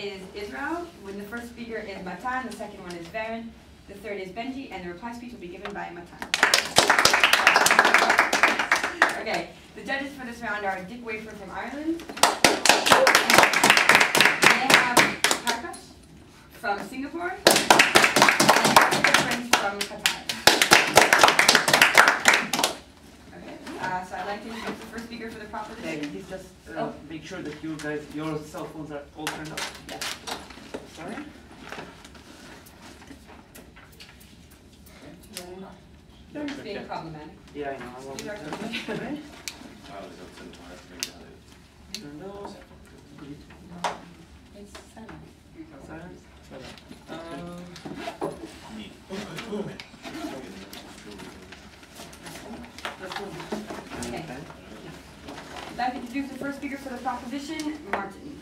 is Israel, when the first speaker is Matan, the second one is Varen, the third is Benji, and the reply speech will be given by Matan. Okay, the judges for this round are Dick Wafer from Ireland, Neha Parkas from Singapore, and Prince from Qatar. So I'd like to introduce the first speaker for the proposition. Please just make sure that you guys, your cell phones are all turned off. Yes. Sorry? You're just being problematic. Yeah, I know. I won't. These are It's silent. Silence? Okay. I'd like to introduce the first speaker for the proposition, Martin.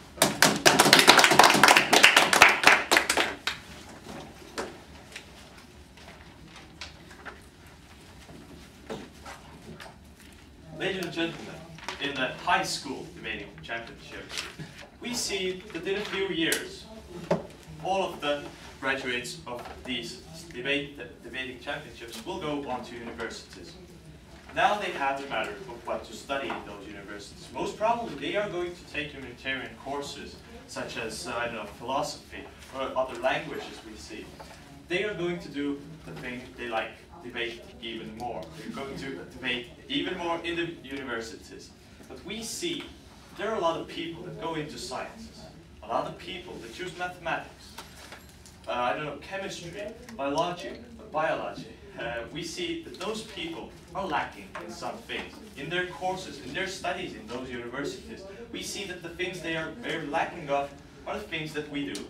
Ladies and gentlemen, in the high school debating championship, we see that in a few years, all of the graduates of these debating championships will go on to universities. Now they have the matter of what to study in those universities. Most probably they are going to take humanitarian courses such as, I don't know, philosophy or other languages we see. They are going to do the thing they like, debate even more. They're going to debate even more in the universities. But we see there are a lot of people that go into sciences, a lot of people that choose mathematics, I don't know, chemistry, biology. We see that those people are lacking in some things. In their courses, in their studies in those universities, we see that the things they are lacking of are the things that we do.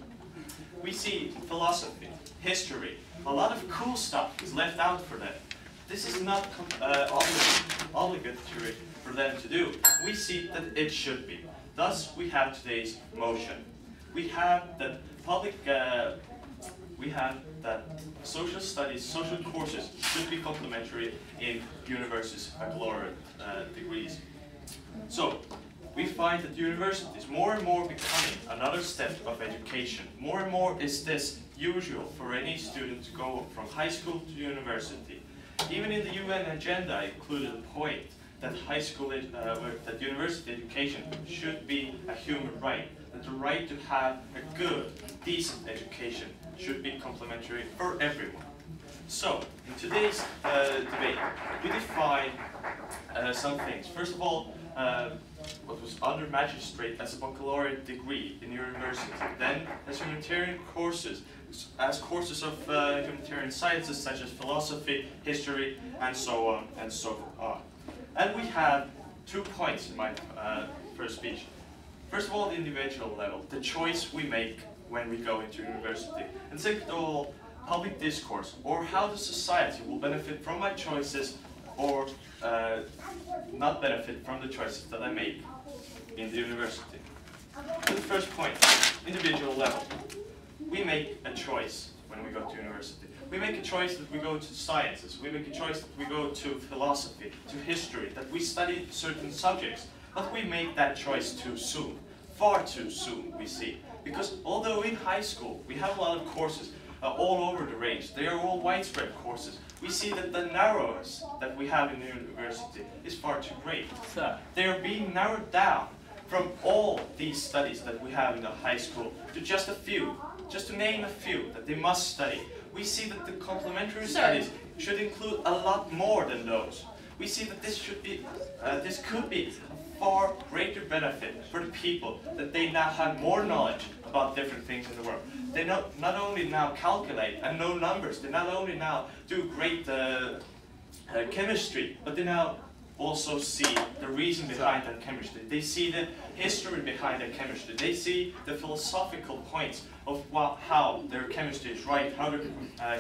We see philosophy, history, a lot of cool stuff is left out for them. This is not obligatory for them to do. We see that it should be. Thus, we have today's motion. We have that social studies, social courses should be complementary in universities' baccalaureate degrees. So, we find that universities more and more becoming another step of education. More and more is this usual for any student to go from high school to university. Even in the UN agenda included a point that that university education should be a human right, that the right to have a good, decent education should be complementary for everyone. So, in today's debate, we define some things. First of all, what was undergraduate as a baccalaureate degree in university, then as humanitarian courses, as courses of humanitarian sciences such as philosophy, history, and so on and so on. And we have 2 points in my first speech. First of all, the individual level, the choice we make when we go into university. And second of all, public discourse, or how the society will benefit from my choices or not benefit from the choices that I make in the university. The first point, individual level. We make a choice when we go to university. We make a choice that we go to sciences. We make a choice that we go to philosophy, to history, that we study certain subjects. But we make that choice too soon, far too soon, we see. Because although in high school we have a lot of courses all over the range, they are all widespread courses, we see that the narrowness that we have in the university is far too great. They are being narrowed down from all these studies that we have in the high school to just a few, just to name a few that they must study. We see that the complementary studies should include a lot more than those. We see that this could be a far greater benefit for the people, that they now have more knowledge about different things in the world. They not only now calculate and know numbers, they not only now do great chemistry, but they now also see the reason behind that chemistry. They see the history behind that chemistry. They see the philosophical points of how their chemistry is right, how their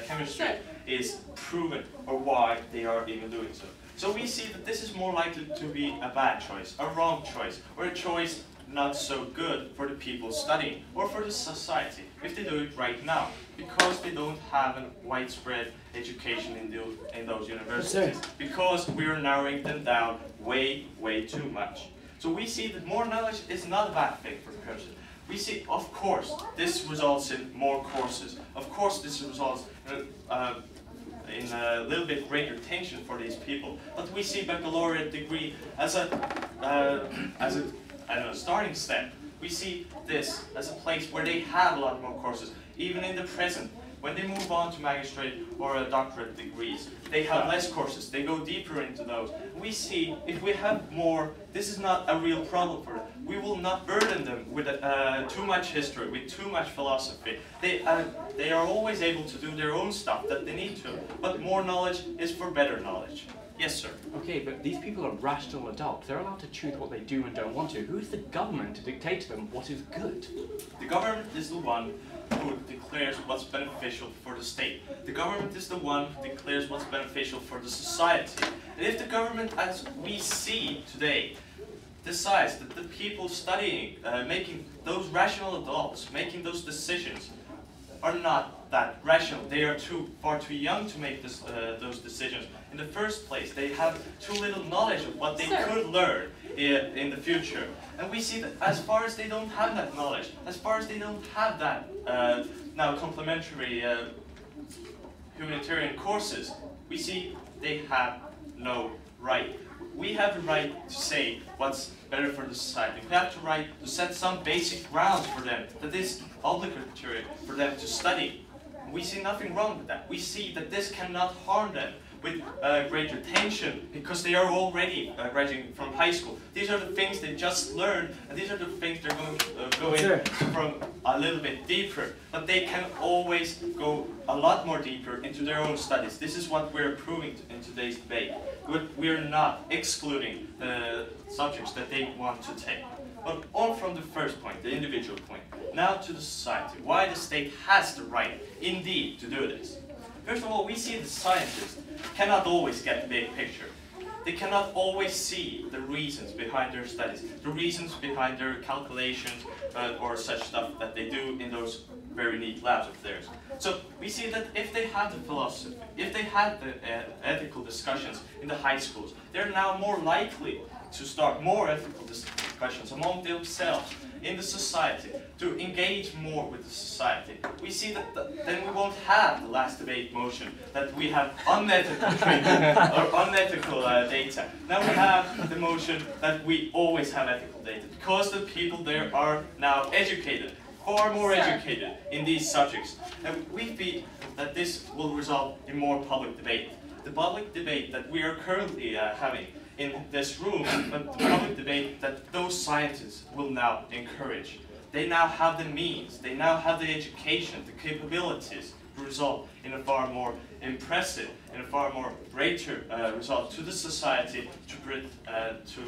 chemistry is proven, or why they are even doing so. So we see that this is more likely to be a bad choice, a wrong choice, or a choice not so good for the people studying, or for the society, if they do it right now, because they don't have a widespread education in those universities, because we are narrowing them down way, way too much. So we see that more knowledge is not a bad thing for a person. We see, of course, this results in more courses. Of course, this results in a little bit greater tension for these people. But we see baccalaureate degree as a I don't know, starting step. We see this as a place where they have a lot more courses. Even in the present, when they move on to magistrate or doctorate degrees, they have less courses. They go deeper into those. We see if we have more, this is not a real problem for them. We will not burden them with too much history, with too much philosophy. They are always able to do their own stuff that they need to. But more knowledge is for better knowledge. Yes, sir. Okay, but these people are rational adults. They're allowed to choose what they do and don't want to. Who's the government to dictate to them what is good? The government is the one who declares what's beneficial for the state. The government is the one who declares what's beneficial for the society. And if the government, as we see today, decides that the people studying, making those rational adults, making those decisions, are not that rational. They are far too young to make those decisions. In the first place, they have too little knowledge of what they could learn in the future. And we see that as far as they don't have that knowledge, as far as they don't have that now complementary humanitarian courses, we see they have no right. We have the right to say what's better for the society. We have the right to set some basic grounds for them that is obligatory for them to study. We see nothing wrong with that. We see that this cannot harm them with greater tension because they are already graduating from high school. These are the things they just learned, and these are the things they're going to go in from a little bit deeper. But they can always go a lot more deeper into their own studies. This is what we're proving in today's debate. We're not excluding the subjects that they want to take. But on from the first point, the individual point, now to the society. Why the state has the right, indeed, to do this. First of all, we see the scientists cannot always get the big picture. They cannot always see the reasons behind their studies, the reasons behind their calculations or such stuff that they do in those very neat labs of theirs. So we see that if they have the philosophy, if they have the ethical discussions in the high schools, they're now more likely to start more ethical discussions among themselves in the society, to engage more with the society. We see that then we won't have the last debate motion that we have unethical training or unethical data. Now we have the motion that we always have ethical data because the people there are now educated, far more educated in these subjects. And we feel that this will result in more public debate. The public debate that we are currently having in this room, but the public debate that those scientists will now encourage. They now have the means, they now have the education, the capabilities to result in a far more impressive, in a far more greater result to the society to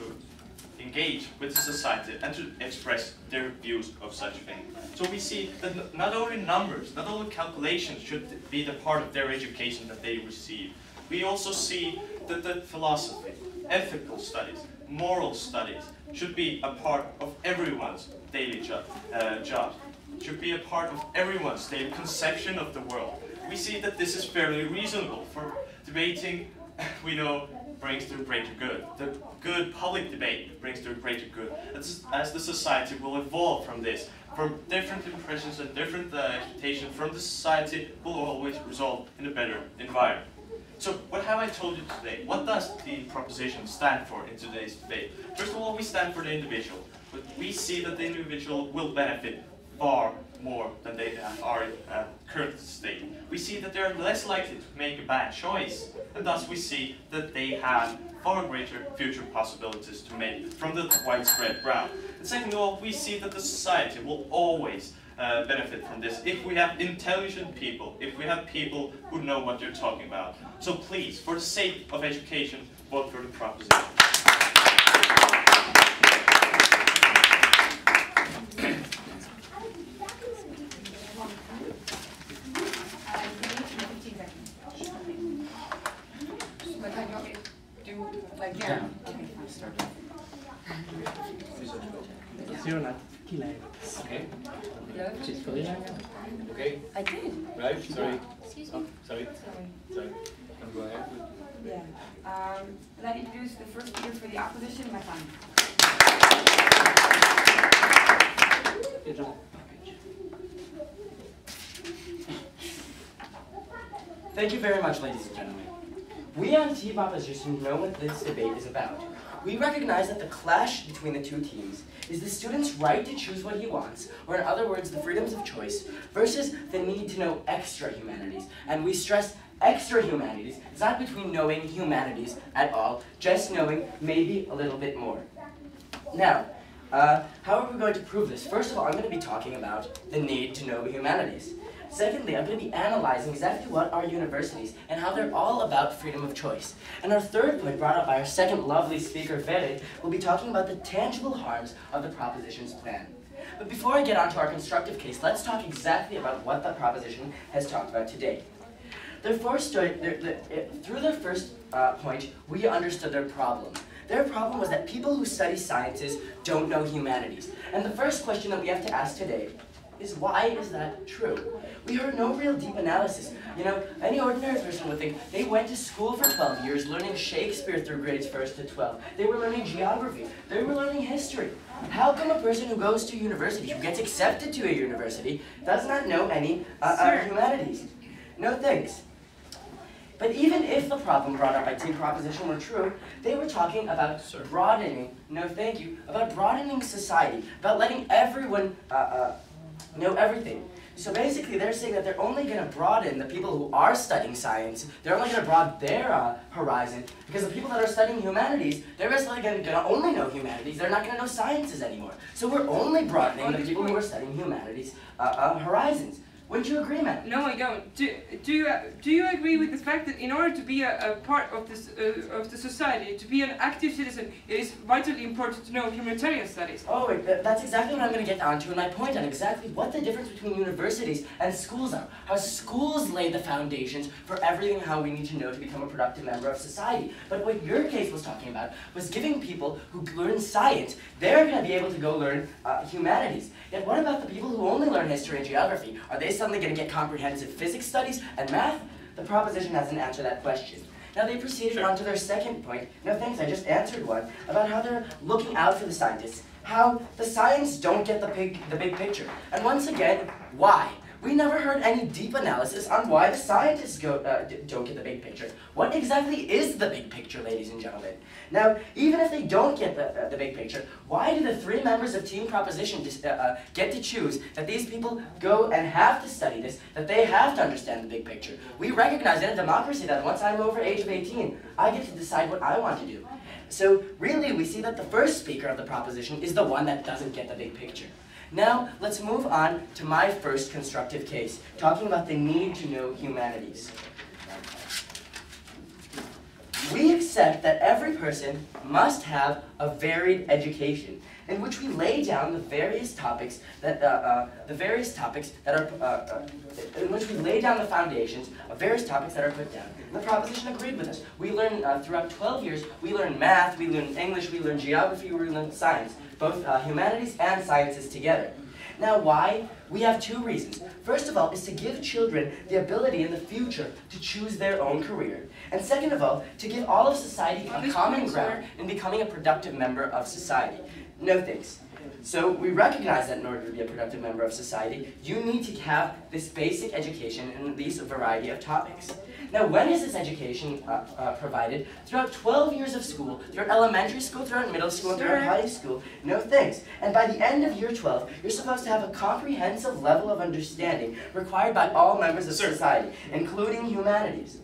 engage with the society and to express their views of such things. So we see that not only numbers, not only calculations should be the part of their education that they receive. We also see that the philosophy, ethical studies, moral studies should be a part of everyone's daily job, should be a part of everyone's daily conception of the world. We see that this is fairly reasonable for debating, we know, brings to greater good. The good public debate brings to greater good. As the society will evolve from this, from different impressions and different expectations from the society will always result in a better environment. So what have I told you today? What does the proposition stand for in today's debate? First of all, we stand for the individual. But we see that the individual will benefit far more than they are in current state. We see that they are less likely to make a bad choice, and thus we see that they have far greater future possibilities to make from the widespread ground. And second of all, we see that the society will always benefit from this if we have intelligent people, if we have people who know what they're talking about. So please, for the sake of education, vote for the proposition. Okay. Hello? Okay. I did. Right. Sorry. Excuse Oh, me. sorry. Sorry. Go ahead. Yeah. Let me introduce the first speaker for the opposition, Matan. Thank you very much, ladies and gentlemen. We on Team Opposition know what this debate is about. We recognize that the clash between the two teams is the student's right to choose what he wants, or in other words, the freedoms of choice, versus the need to know extra humanities. And we stress extra humanities. It's not between knowing humanities at all, just knowing maybe a little bit more. Now, how are we going to prove this? First of all, I'm going to be talking about the need to know humanities. Secondly, I'm going to be analyzing exactly what are universities and how they're all about freedom of choice. And our third point, brought up by our second lovely speaker, Vere, will be talking about the tangible harms of the proposition's plan. But before I get on to our constructive case, let's talk exactly about what the proposition has talked about today. Through their first point, we understood their problem. Their problem was that people who study sciences don't know humanities. And the first question that we have to ask today is, why is that true? We heard no real deep analysis. You know, any ordinary person would think they went to school for 12 years learning Shakespeare through grades 1st to 12. They were learning geography. They were learning history. How come a person who goes to university, who gets accepted to a university, does not know any humanities? No thanks. But even if the problem brought up by Team Proposition were true, they were talking about broadening, no thank you, about broadening society, about letting everyone know everything. So basically they're saying that they're only going to broaden the people who are studying science, they're only going to broaden their horizon, because the people that are studying humanities, they're basically going to only know humanities, they're not going to know sciences anymore. So we're only broadening the people who are studying humanities horizons. Wouldn't you agree, Matt? No, I don't. Do you agree with the fact that in order to be a part of this of the society, to be an active citizen, it is vitally important to know humanitarian studies? Oh, wait, that's exactly what I'm going to get onto in my point on exactly what the difference between universities and schools are. How schools lay the foundations for everything how we need to know to become a productive member of society. But what your case was talking about was giving people who learn science, they're going to be able to go learn humanities. Yet what about the people who only learn history and geography? Are they suddenly going to get comprehensive physics studies and math? The proposition hasn't answered that question. Now they proceeded on to their second point. No thanks, I just answered one, about how they're looking out for the scientists. How the science don't get the big picture. And once again, why? We never heard any deep analysis on why the scientists don't get the big picture. What exactly is the big picture, ladies and gentlemen? Now, even if they don't get the big picture, why do the three members of Team Proposition get to choose that these people go and have to study this, that they have to understand the big picture? We recognize in a democracy that once I'm over age of 18, I get to decide what I want to do. So really, we see that the first speaker of the proposition is the one that doesn't get the big picture. Now, let's move on to my first constructive case, talking about the need to know humanities. We accept that every person must have a varied education, in which we lay down the various topics that in which we lay down the foundations of various topics that are put down. And the proposition agreed with us. We learn throughout 12 years. We learn math, we learn English, we learn geography, we learn science, both humanities and sciences together. Now, why? We have two reasons. First of all, is to give children the ability in the future to choose their own career. And second of all, to give all of society a common ground in becoming a productive member of society. No thanks. So we recognize that in order to be a productive member of society, you need to have this basic education in these variety of topics. Now, when is this education provided? Throughout 12 years of school, throughout elementary school, throughout middle school, and throughout high school. No thanks. And by the end of year 12, you're supposed to have a comprehensive level of understanding required by all members of society, including humanities.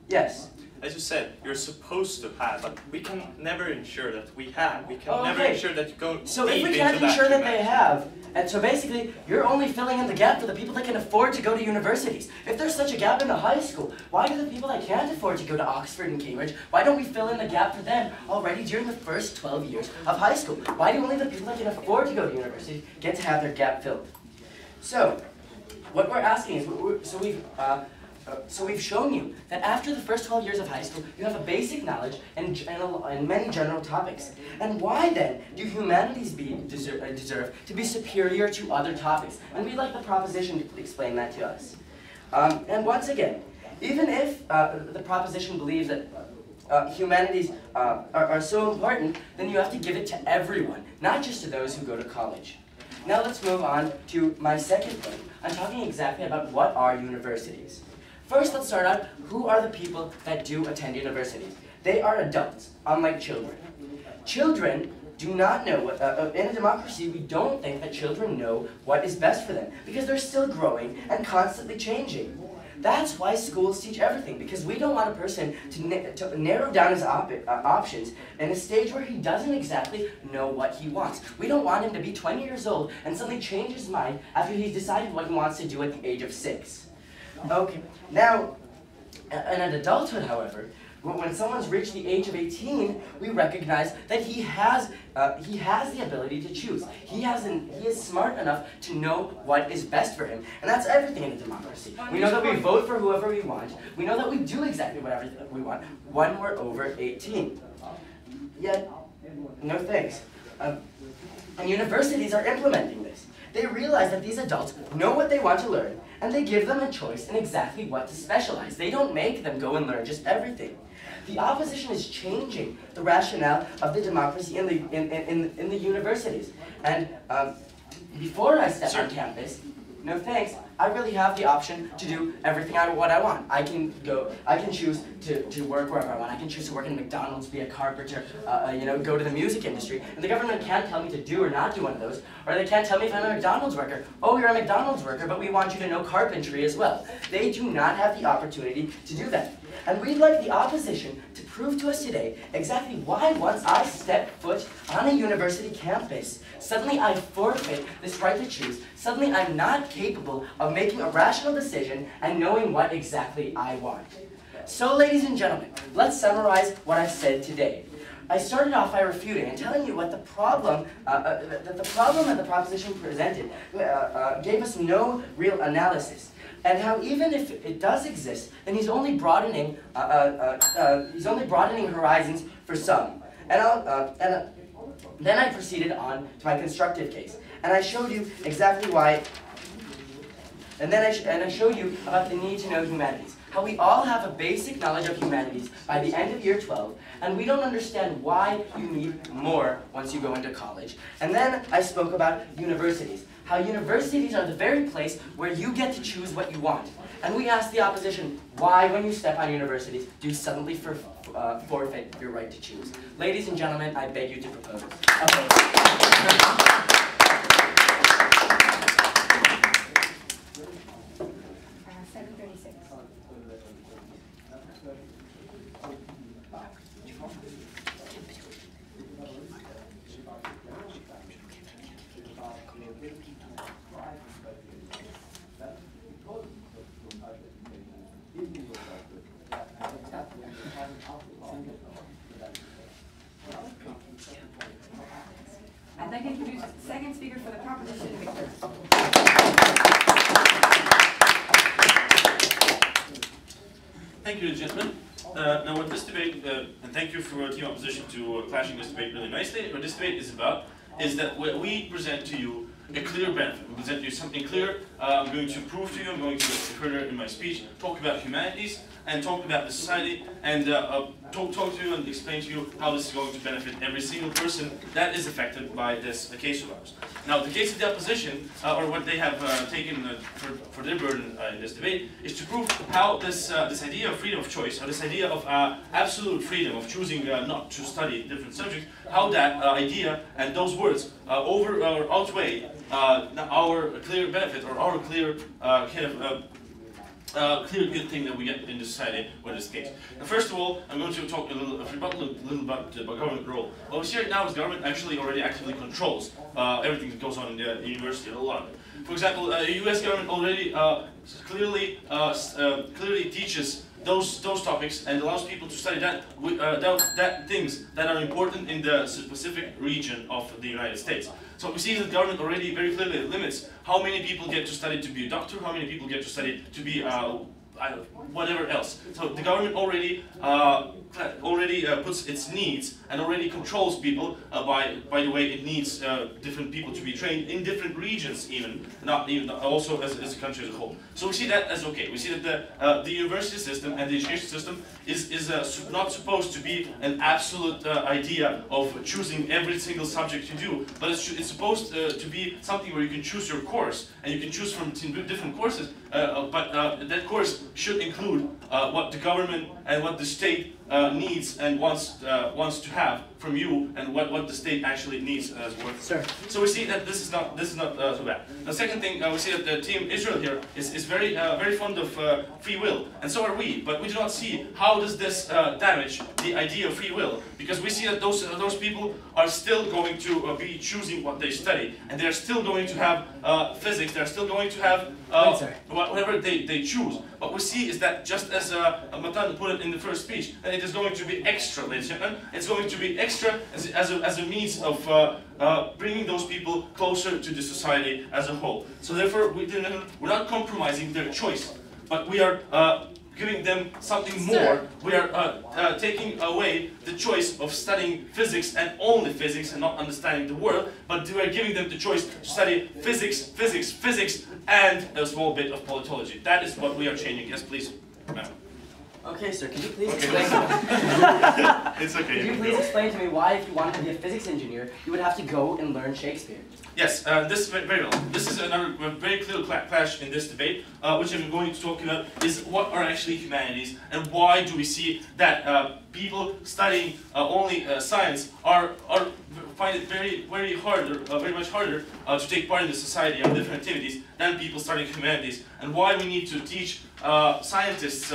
Yes? As you said, you're supposed to have, but we can never ensure that we have. We can never ensure that you go So deep if we can't into ensure that humanity. they have, and so basically, you're only filling in the gap for the people that can afford to go to universities. If there's such a gap in the high school, why do the people that can't afford to go to Oxford and Cambridge, why don't we fill in the gap for them already during the first 12 years of high school? Why do only the people that can afford to go to university get to have their gap filled? So, what we're asking is, so we've shown you that after the first 12 years of high school, you have a basic knowledge in many general topics. And why then do humanities deserve to be superior to other topics? And we'd like the proposition to explain that to us. And once again, even if the proposition believes that humanities are so important, then you have to give it to everyone, not just to those who go to college. Now let's move on to my second point. I'm talking exactly about what are universities. First, let's start out, who are the people that do attend universities? They are adults, unlike children. Children do not know, in a democracy, we don't think that children know what is best for them, because they're still growing and constantly changing. That's why schools teach everything, because we don't want a person to narrow down his options in a stage where he doesn't exactly know what he wants. We don't want him to be 20 years old and suddenly change his mind after he's decided what he wants to do at the age of 6. Okay, now, in adulthood, however, when someone's reached the age of 18, we recognize that he has the ability to choose. He is smart enough to know what is best for him, and that's everything in a democracy. We know that we vote for whoever we want. We know that we do exactly whatever we want when we're over 18. Yet, no thanks. And universities are implementing this. They realize that these adults know what they want to learn, and they give them a choice in exactly what to specialize. They don't make them go and learn just everything. The opposition is changing the rationale of the democracy in the universities. And before I step on campus, no thanks, I really have the option to do everything what I want. I can choose to work wherever I want. I can choose to work in McDonald's, be a carpenter, go to the music industry. And the government can't tell me to do or not do one of those. Or they can't tell me if I'm a McDonald's worker. Oh, you're a McDonald's worker, but we want you to know carpentry as well. They do not have the opportunity to do that. And we'd like the opposition to prove to us today exactly why once I step foot on a university campus, suddenly I forfeit this right to choose. Suddenly I'm not capable of making a rational decision and knowing what exactly I want. So, ladies and gentlemen, let's summarize what I've said today. I started off by refuting and telling you what the problem that the proposition presented gave us no real analysis. And how even if it does exist, then he's only broadening horizons for some. And then I proceeded on to my constructive case, and I showed you exactly why. And I showed you about the need to know humanities. How we all have a basic knowledge of humanities by the end of year 12, and we don't understand why you need more once you go into college. And then I spoke about universities. How universities are the very place where you get to choose what you want. And we asked the opposition, why when you step on universities do you suddenly forfeit your right to choose? Ladies and gentlemen, I beg you to propose. Okay. 7:36. I'd like to introduce the second speaker for the proposition, Victor. Thank you, gentlemen. Now what this debate, and thank you for Team Opposition to clashing this debate really nicely, what this debate is about is that we present to you a clear benefit. We present you something clear. I'm going to prove to you, I'm going to further in my speech, talk about humanities, and talk about the society, and talk to you and explain to you how this is going to benefit every single person that is affected by this case of ours. Now, the case of the opposition, or what they have taken for their burden in this debate, is to prove how this idea of freedom of choice, or this idea of absolute freedom of choosing not to study different subjects, how that idea and those words outweigh our clear benefit, or our clear clear good thing that we get in the society with this case. Now, first of all, I'm going to talk a little about government role. What we see right now is government actually already actively controls everything that goes on in the university, a lot of it. For example, the U.S. government already clearly teaches those topics and allows people to study that things that are important in the specific region of the United States. So we see that the government already very clearly limits how many people get to study to be a doctor, how many people get to study to be whatever else. So the government already puts its needs and already controls people by the way it needs different people to be trained in different regions, not even also as a country as a whole. So we see that as okay. We see that the university system and the education system is not supposed to be an absolute idea of choosing every single subject you do, but it's supposed to be something where you can choose your course and you can choose from different courses, but that course should include what the government and what the state needs and wants to have from you, and what the state actually needs as well. Sir. So we see that this is not so bad. The second thing, we see that the team Israel here is very fond of free will, and so are we. But we do not see how does this damage the idea of free will, because we see that those people are still going to be choosing what they study, and they are still going to have physics. They are still going to have whatever they choose. What we see is that, just as Matan put it in the first speech, that it is going to be extra, ladies and gentlemen. It's going to be extra as a means of bringing those people closer to the society as a whole. So therefore, we're not compromising their choice, but we are giving them something more. We are taking away the choice of studying physics and only physics and not understanding the world, but we are giving them the choice to study physics, and a small bit of politology. That is what we are changing. Yes, please, ma'am. Okay, sir, could you please explain to me? It's okay. Could you please explain to me why, if you wanted to be a physics engineer, you would have to go and learn Shakespeare? Yes, this is very well. This is another very clear clash in this debate, which I'm going to talk about, is what are actually humanities, and why do we see that people studying only science find it very much harder to take part in the society and different activities than people studying humanities, and why we need to teach scientists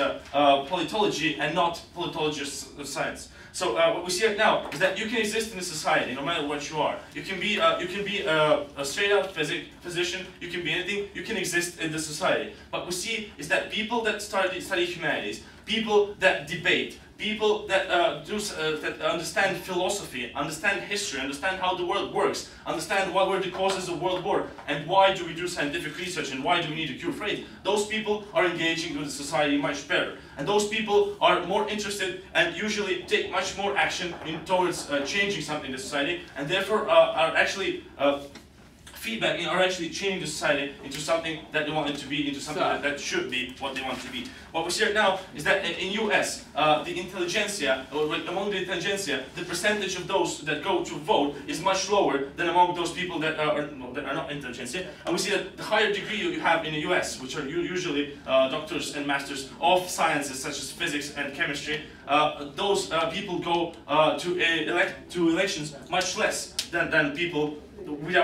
politology and not politologists science. So what we see right now is that you can exist in a society no matter what you are. You can be a straight-out physician. You can be anything. You can exist in the society. What we see is that people that study humanities, people that debate, people that that understand philosophy, understand history, understand how the world works, understand what were the causes of World War, and why do we do scientific research, and why do we need to cure for AIDS. Those people are engaging with the society much better. And those people are more interested and usually take much more action towards changing something in the society, and therefore are actually feedback are actually changing the society into something that they want it to be, into something that should be what they want to be. What we see right now is that in US, the intelligentsia, or among the intelligentsia, the percentage of those that go to vote is much lower than among those people that are not intelligentsia. And we see that the higher degree you have in the US, which are usually doctors and masters of sciences such as physics and chemistry, those people go to elections much less than people with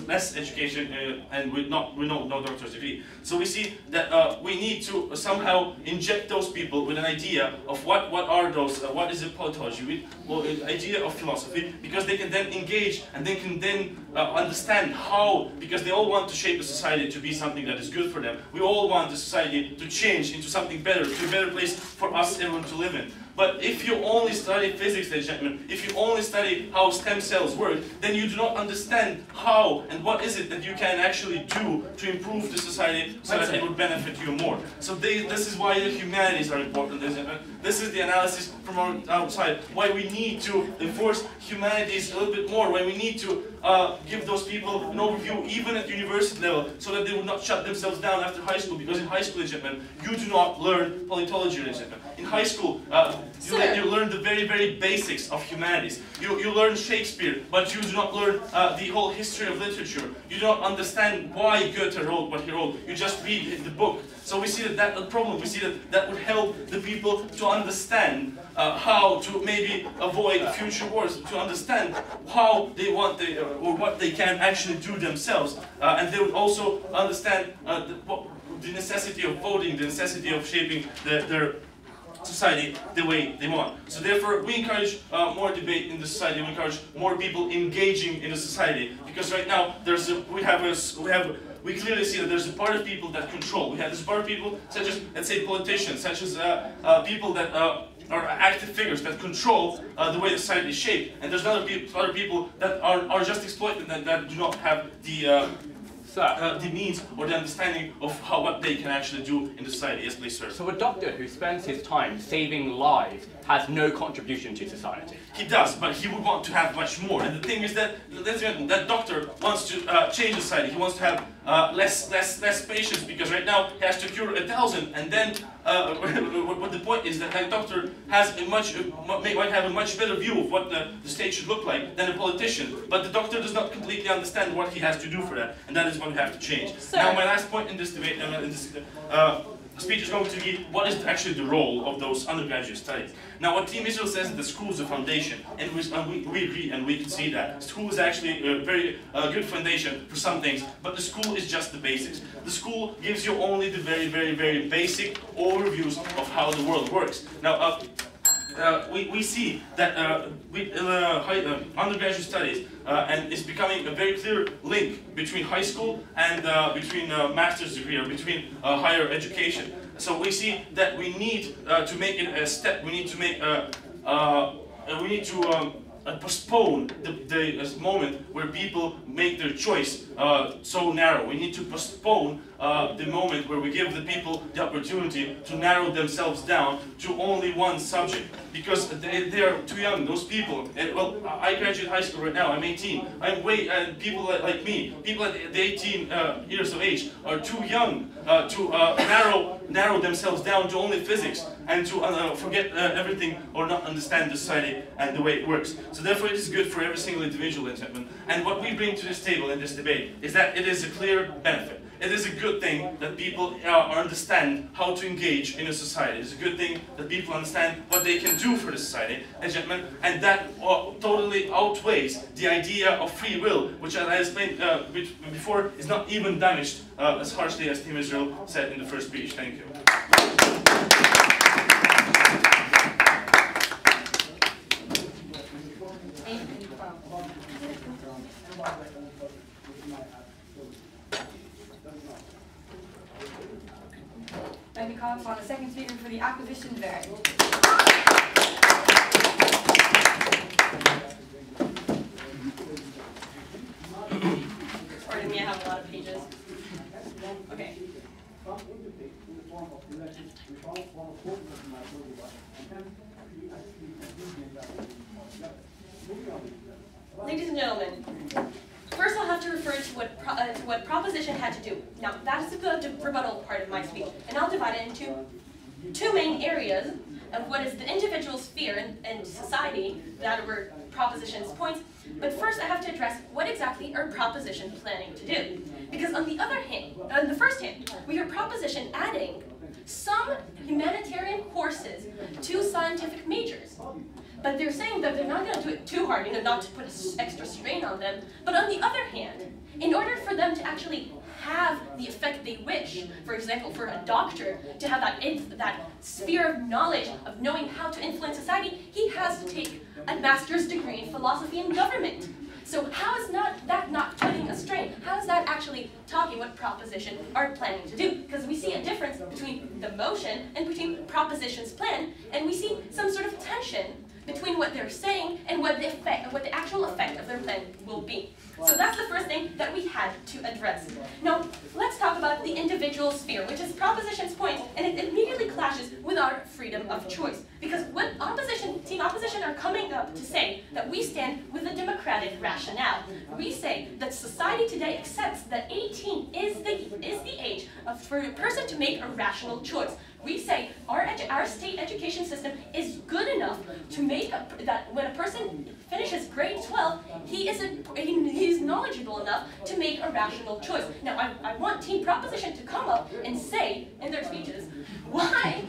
less education and with no doctor's degree. So we see that we need to somehow inject those people with an idea of what are those, what is it politology, with an idea of philosophy, because they can then engage and they can then understand how, because they all want to shape the society to be something that is good for them. We all want the society to change into something better, to a better place for us everyone to live in. But if you only study physics, ladies and gentlemen, if you only study how stem cells work, then you do not understand how and what is it that you can actually do to improve the society so that it would benefit you more. So this is why the humanities are important, ladies and gentlemen. This is the analysis from our outside, why we need to enforce humanities a little bit more, why we need to give those people an overview even at university level, so that they would not shut themselves down after high school, because in high school, ladies and gentlemen, you do not learn politology, ladies and gentlemen. In high school, you learn the very basics of humanities. You learn Shakespeare, but you do not learn the whole history of literature. You do not understand why Goethe wrote what he wrote. You just read the book. So we see that's a problem. We see that would help the people to understand how to maybe avoid future wars, to understand how they want or what they can actually do themselves, and they would also understand the necessity of voting, the necessity of shaping their society the way they want. So therefore, we encourage more debate in the society. We encourage more people engaging in the society, because right now we clearly see that there's a part of people that control. There's a part of people such as, let's say, politicians, such as people that are active figures that control the way the society is shaped, and there's other people that are just exploited, that do not have the means or the understanding of what they can actually do in the society. Yes, please, sir. So a doctor who spends his time saving lives has no contribution to society. He does, but he would want to have much more. And the thing is that that doctor wants to change society. He wants to have less patients, because right now he has to cure 1,000, and then what the point is that doctor has might have a much better view of what the state should look like than a politician. But the doctor does not completely understand what he has to do for that, and that is what we have to change. Sir. Now, my last point in this debate, speech is going to be what is actually the role of those undergraduate studies. Now, what Team Israel says is the school is a foundation, and we agree, and we can see that. School is actually a very good foundation for some things, but the school is just the basics. The school gives you only the very, very, very basic overviews of how the world works. Now, we see that undergraduate studies and it's becoming a very clear link between high school and between master's degree or between higher education. So we see that we need to make it a step. We need to make postpone the moment where people make their choice so narrow. We need to postpone the moment where we give the people the opportunity to narrow themselves down to only one subject, because they are too young. Those people, well, I graduate high school right now. I'm 18. People like me, people at the 18 years of age, are too young to narrow themselves down to only physics and to forget everything or not understand the society and the way it works. So therefore, it is good for every single individual in gentlemen. And what we bring to this table in this debate is that it is a clear benefit. It is a good thing that people understand how to engage in a society. It's a good thing that people understand what they can do for the society, and gentlemen, and that totally outweighs the idea of free will, which, as I explained before, is not even damaged as harshly as Team Israel said in the first speech. Thank you. Let me call upon the second speaker for the opposition, Varen. Pardon me, I have a lot of pages. Okay. Ladies and gentlemen, first I'll have to refer to what proposition had to do. Now, that is the rebuttal part of my speech, and I'll divide it into two main areas of what is the individual sphere and society that were proposition's points. But first I have to address what exactly are proposition planning to do. Because on the other hand, on the first hand, we hear proposition adding some humanitarian courses to scientific majors. But they're saying that they're not going to do it too hard, not to put extra strain on them. But on the other hand, in order for them to actually have the effect they wish, for example, for a doctor to have that sphere of knowledge of knowing how to influence society, he has to take a master's degree in philosophy and government. So how is that not putting a strain? How is that actually talking what proposition are planning to do? Because we see a difference between the motion and between proposition's plan, and we see some sort of tension between what they're saying and what the actual effect of their plan will be. So that's the first thing that we had to address. Now, let's talk about the individual sphere, which is proposition's point, and it immediately clashes with our freedom of choice. Because when team opposition are coming up to say that we stand with a democratic rationale, we say that society today accepts that 18 is the age for a person to make a rational choice. We say our state education system is good enough to make that when a person finishes grade 12, he is knowledgeable enough to make a rational choice. Now, I want Team Proposition to come up and say in their speeches, why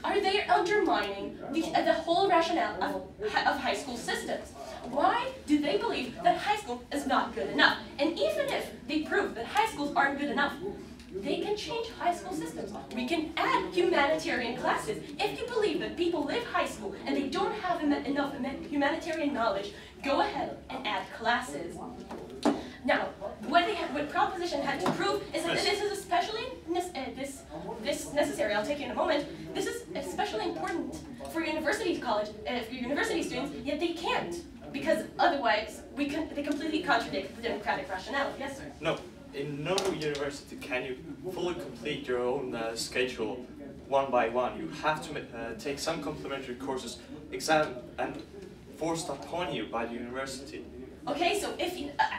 are they undermining the whole rationale of high school systems? Why do they believe that high school is not good enough? And even if they prove that high schools aren't good enough, they can change high school systems. We can add humanitarian classes. If you believe that people leave high school and they don't have enough humanitarian knowledge, go ahead and add classes. Now, what proposition had to prove is that this is especially necessary. I'll take you in a moment. This is especially important for university students. Yet they can't, because otherwise they completely contradict the democratic rationale. Yes, sir. No. In no university can you fully complete your own schedule one by one. You have to take some complementary courses, exam, and forced upon you by the university. Okay, so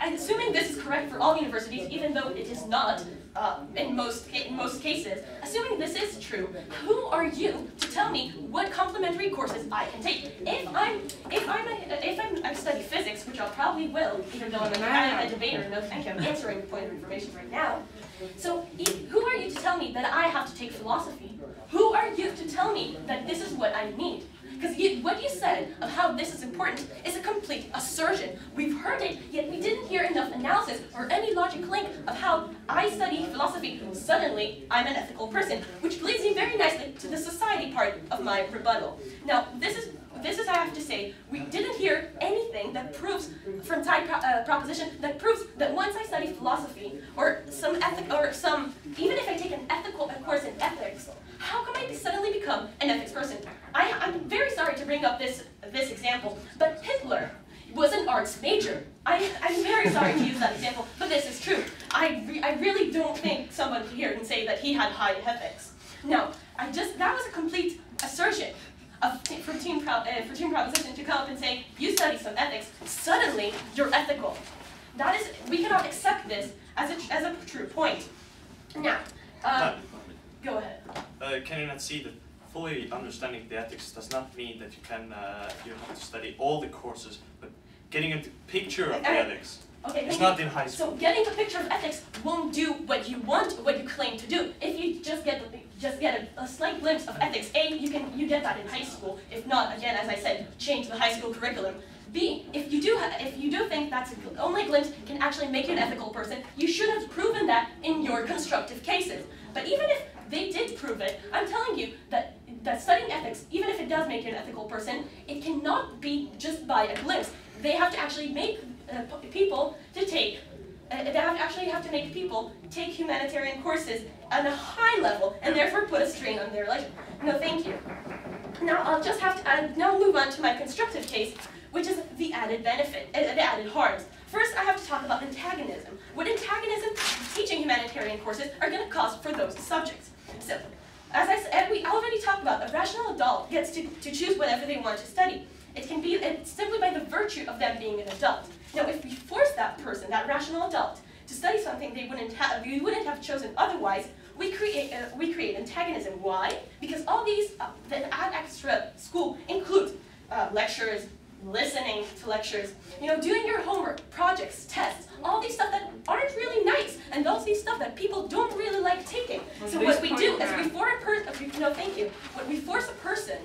assuming this is correct for all universities, even though it is not in most cases. Assuming this is true, who are you to tell me what complementary courses I can take? If I study physics, which I probably will, even though I'm a debater, no thank you, I'm answering the point of information right now. So who are you to tell me that I have to take philosophy? Who are you to tell me that this is what I need? Because what you said of how this is important is a complete assertion. We've heard it, yet we didn't hear enough analysis or any logic link of how I study philosophy, suddenly I'm an ethical person, which leads me very nicely to the society part of my rebuttal. Now, this is I have to say, we didn't hear anything that proves from type proposition that proves that once I study philosophy or even if I take an ethical course in ethics, how come I suddenly become an ethics person? I'm very sorry to bring up this example, but Hitler was an arts major. I'm very sorry to use that example, but this is true. I really don't think someone here can say that he had high ethics. Now, that was a complete assertion for team proposition to come up and say, you study some ethics, suddenly you're ethical. We cannot accept this as a true point. Now, go ahead. Can you not see that fully understanding the ethics does not mean that you have to study all the courses, but getting a picture of the ethics? Okay, it's not in high school. So getting a picture of ethics won't do what you claim to do. If you just get a slight glimpse of ethics, A, you get that in high school. If not, again, as I said, change the high school curriculum. B, if you do think that's only glimpse can actually make you an ethical person, you should have proven that in your constructive cases. But even if they did prove it, I'm telling you that studying ethics, even if it does make you an ethical person, it cannot be just by a glimpse. They have to actually make people take humanitarian courses at a high level and therefore put a strain on their life. No, thank you. Now I'll just have to now move on to my constructive case, which is the added benefit, the added harms. First, I have to talk about antagonism. What antagonism teaching humanitarian courses are going to cause for those subjects. So, as I said, we already talked about a rational adult gets to choose whatever they want to study. It's simply by the virtue of them being an adult. Now, if we force that person, that rational adult, to study something we wouldn't have chosen otherwise, we create antagonism. Why? Because all these that add extra school include lectures, listening to lectures, doing your homework, projects, tests, all these stuff that aren't really nice, and all these stuff that people don't really like taking. So what we do is we force a person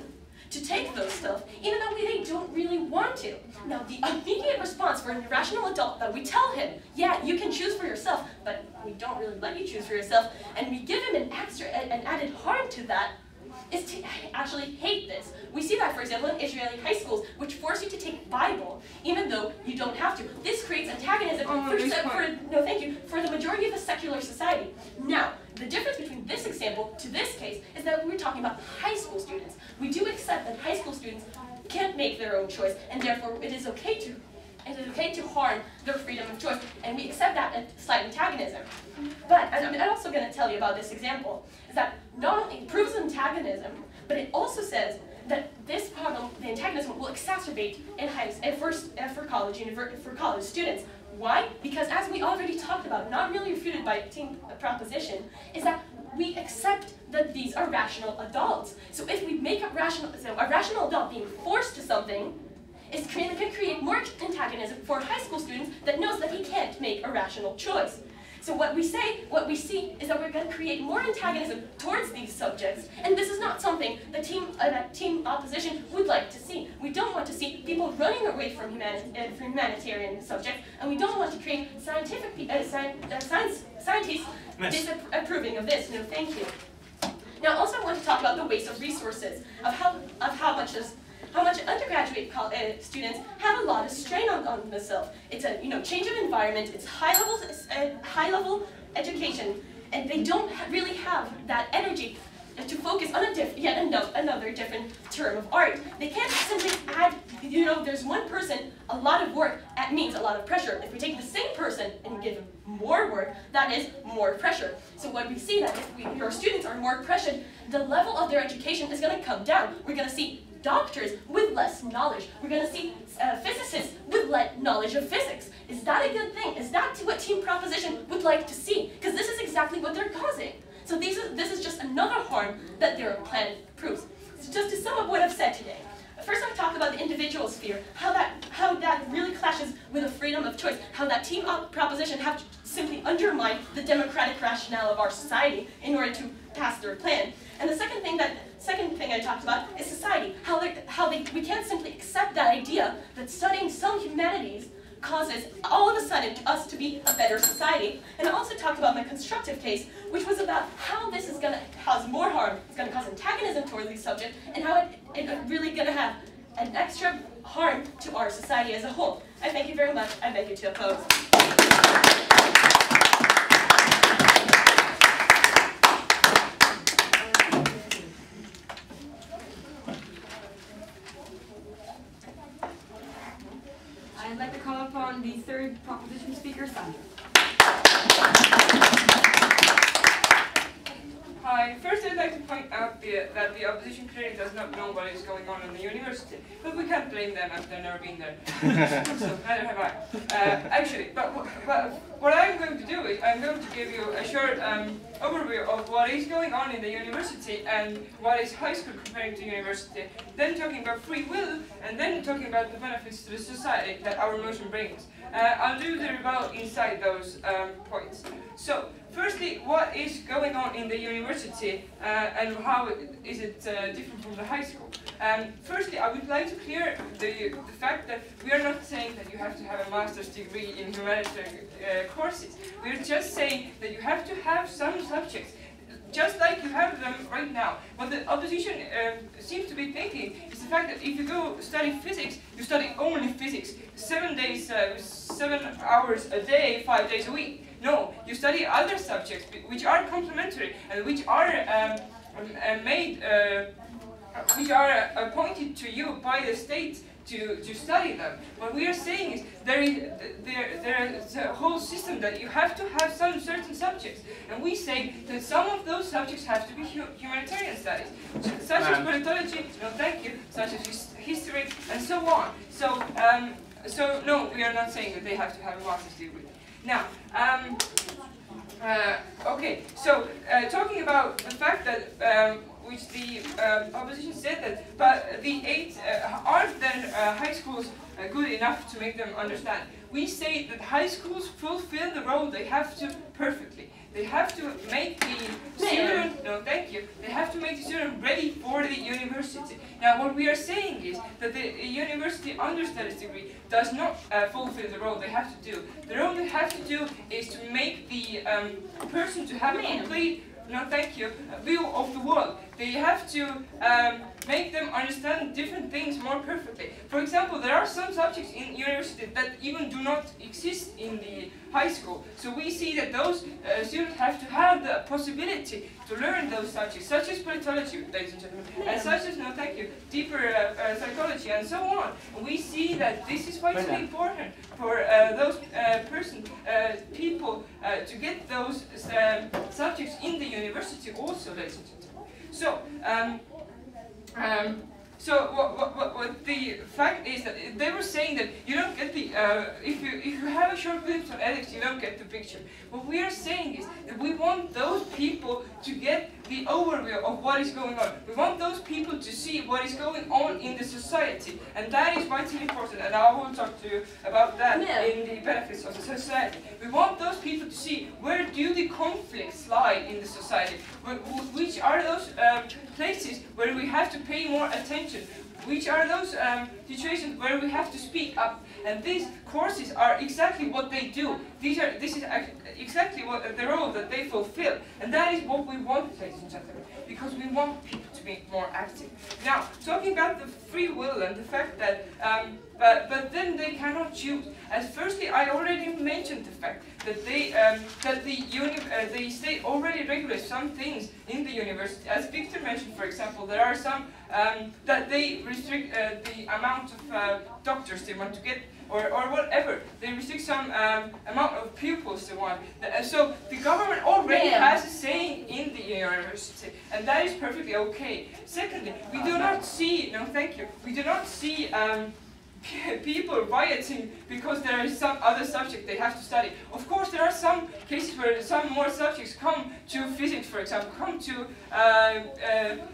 to take those stuff, even though they don't really want to. Now, the immediate response for an irrational adult that we tell him, yeah, you can choose for yourself, but we don't really let you choose for yourself, and we give him an added harm to that, is to actually hate this. We see that, for example, in Israeli high schools, which force you to take Bible, even though you don't have to. This creates antagonism for the majority of the secular society. Now, the difference between this example to this case is that we're talking about high school students. We do accept that high school students can't make their own choice, and therefore it is okay to harm their freedom of choice, and we accept that slight antagonism. But I'm also going to tell you about this example, is that not only it proves antagonism, but it also says that this problem, the antagonism, will exacerbate for college students. Why? Because as we already talked about, not really refuted by team proposition, is that we accept that these are rational adults. So if we make a rational adult being forced to something, it can create more antagonism for high school students that knows that he can't make a rational choice. So what we see is that we're going to create more antagonism towards these subjects, and this is not something that team opposition would like to see. We don't want to see people running away from humanitarian subjects, and we don't want to create scientists disapproving of this. No, thank you. Now, also I want to talk about the waste of resources, of how much undergraduate students have a lot of strain on themselves. It's a change of environment. It's high level education, and they don't really have that energy to focus on another different term of art. They can't simply add. There's one person. A lot of work means a lot of pressure. If we take the same person and give him more work, that is more pressure. So what we see that if your students are more pressured, the level of their education is going to come down. We're going to see doctors with less knowledge. We're going to see physicists with less knowledge of physics. Is that a good thing? Is that what team proposition would like to see? Because this is exactly what they're causing. So this is just another harm that their plan proves. So just to sum up what I've said today. First, I've talked about the individual sphere, how that really clashes with the freedom of choice, how that team proposition have to simply undermine the democratic rationale of our society in order to pass their plan. And the second thing I talked about is society, we can't simply accept that idea that studying some humanities causes all of a sudden us to be a better society. And I also talked about my constructive case, which was about how this is going to cause more harm, it's going to cause antagonism towards these subjects, and how it's really going to have an extra harm to our society as a whole. I thank you very much. I beg you to oppose. I'd like to call upon the third proposition speaker, Sandra. Hi. First, I'd like to point out that the opposition clearly does not know what is going on in the university, but we can't blame them as they've never been there. So neither have I. Actually, but what I'm going to do is I'm going to give you a short overview of what is going on in the university and what is high school comparing to university, then talking about free will, and then talking about the benefits to the society that our motion brings. I'll do the rebuttal inside those points. So, firstly, what is going on in the university and how is it different from the high school? Firstly, I would like to clear the fact that we are not saying that you have to have a master's degree in humanities courses. We're just saying that you have to have some subjects, just like you have them right now. What the opposition seems to be thinking is the fact that if you go study physics, you study only physics, 7 days, 7 hours a day, 5 days a week. No, you study other subjects which are complementary and which are which are appointed to you by the state to study them. What we are saying is there is a whole system that you have to have some certain subjects, and we say that some of those subjects have to be humanitarian studies, such as politology, no thank you, such as history, and so on. So no, we are not saying that they have to have a master's degree. Now, okay, so talking about the fact that which the opposition said that, but the 8 aren't then high schools good enough to make them understand. We say that high schools fulfill the role they have to perfectly. They have to make the student, no thank you, they have to make the student ready for the university. Now what we are saying is that the university understudies degree does not fulfill the role they have to do. The role they have to do is to make the person to have a complete, no thank you, view of the world. They have to make them understand different things more perfectly. For example, there are some subjects in university that even do not exist in the high school. So we see that those students have to have the possibility to learn those subjects, such as politology, ladies and gentlemen, and such as, no thank you, deeper psychology, and so on. We see that this is vitally important for those people to get those subjects in the university also, ladies and gentlemen. So, what the fact is that they were saying that you don't get the, if you have a short glimpse on ethics, you don't get the picture. What we are saying is that we want those people to get the overview of what is going on. We want those people to see what is going on in the society, and that is vitally important, and I will talk to you about that in the benefits of the society. We want those people to see where do the conflicts lie in the society, which are those places where we have to pay more attention, which are those situations where we have to speak up. And these courses are exactly what they do. This is exactly what the role that they fulfill. And that is what we want, ladies and gentlemen, because we want people to be more active. Now, talking about the free will and the fact that, but then they cannot choose. As firstly, I already mentioned the fact that the state already regulates some things in the university. As Victor mentioned, for example, there are some that they restrict the amount of doctors they want to get or whatever. They restrict some amount of pupils they want. So the government already has a say in the university, and that is perfectly okay. Secondly, we do not see, no thank you, we do not see people rioting because there is some other subject they have to study. Of course, there are some cases where some more subjects come to physics, for example, come to